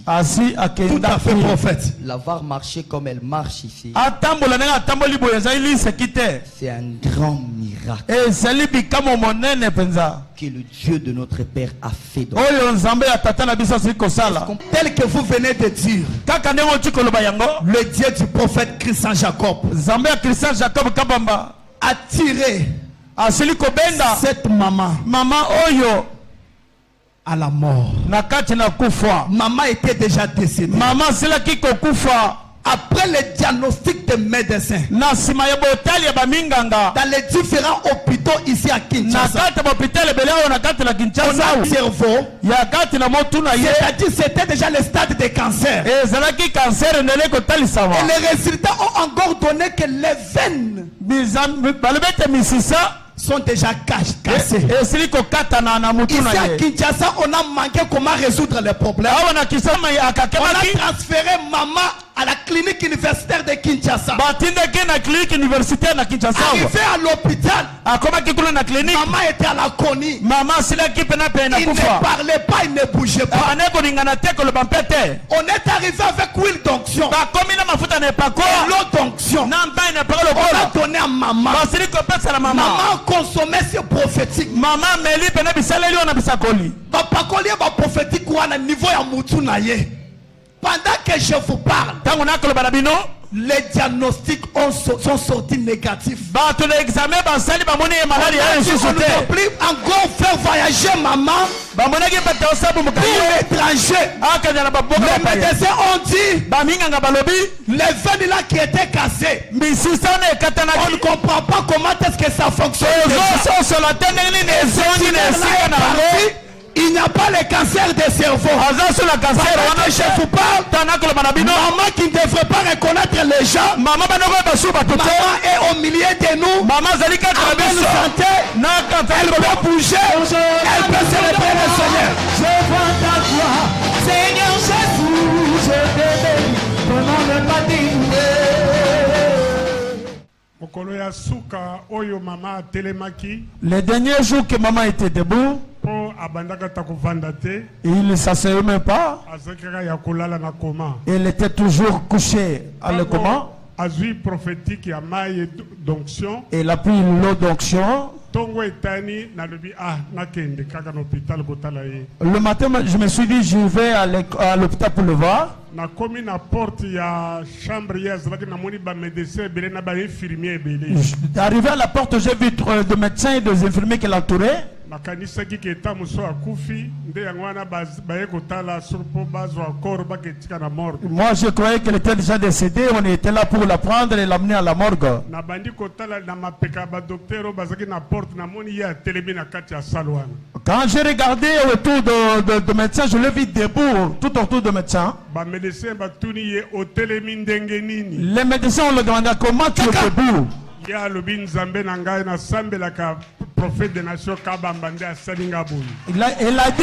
parti. Tout à fait, prophète. La voir marcher comme elle marche ici. C'est un grand miracle que le Dieu de notre Père a fait. Tel que vous venez de dire, le Dieu du prophète Christian Jacob a tiré cette maman à la mort. Maman était déjà décédée. Après le diagnostic des médecins, dans les différents hôpitaux ici à Kinshasa, on a un cerveau, c'est-à-dire c'était déjà le stade de cancer. Et les résultats ont encore donné que les veines sont déjà cassés. Ici à Kinshasa, on a manqué comment résoudre les problèmes. On a transféré maman à la clinique universitaire de Kinshasa. Arrivé à l'hôpital, maman était à la conie. Il ne parlait pas, il ne bougeait pas. On est arrivé avec huile d'onction. L'eau d'onction. On a donné à maman. Maman consommait ce prophétique. Prophétique niveau ya mutu na ye. Pendant que je vous parle, les diagnostics sont sortis négatifs. On ne peut plus encore faire voyager maman pour l'étranger. Les médecins ont dit les veines là qui étaient cassées. On ne comprend pas comment est-ce que ça fonctionne. Il n'y a pas le cancer des cerveaux. Je vous parle. Maman qui ne devrait pas reconnaître les gens. Maman est au milieu de nous. Maman a bonne santé. Elle peut bouger. Elle peut célébrer le Seigneur. Je vois ta gloire. Seigneur Jésus, je t'aime. Comment ne pas les derniers jours que maman était debout, il ne s'asseyait même pas. Elle était toujours couchée à le coma. Elle a pris l'eau d'onction. Le matin, je me suis dit, je vais à l'hôpital pour le voir. Arrivé à la porte, j'ai vu des médecins et des infirmiers qui l'entouraient. Moi, je croyais qu'elle était déjà décédée. On était là pour la prendre et l'amener à la morgue. Quand j'ai regardé autour de médecins, je l'ai vu debout, tout autour de médecins. Les médecins ont le demandé comment tu es debout. Il a dit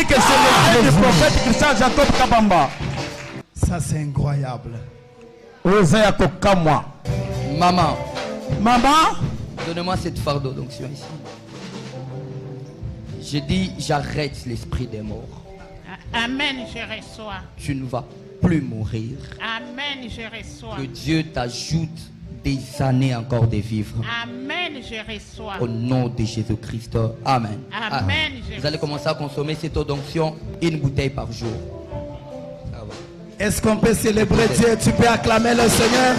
que c'est le Dieu du prophète Christian Jacob Kabamba. Ça c'est incroyable. Maman. Maman. Donnez-moi cette fardeau d'onction ici. Je dis, j'arrête l'esprit des morts. Amen, je reçois. Tu ne vas plus mourir. Amen, je reçois. Que Dieu t'ajoute des années encore de vivre. Amen, je reçois. Au nom de Jésus-Christ. Amen. Amen. Vous allez commencer à consommer cette eau d'onction, une bouteille par jour. Est-ce qu'on peut célébrer Dieu? Tu peux acclamer le Seigneur?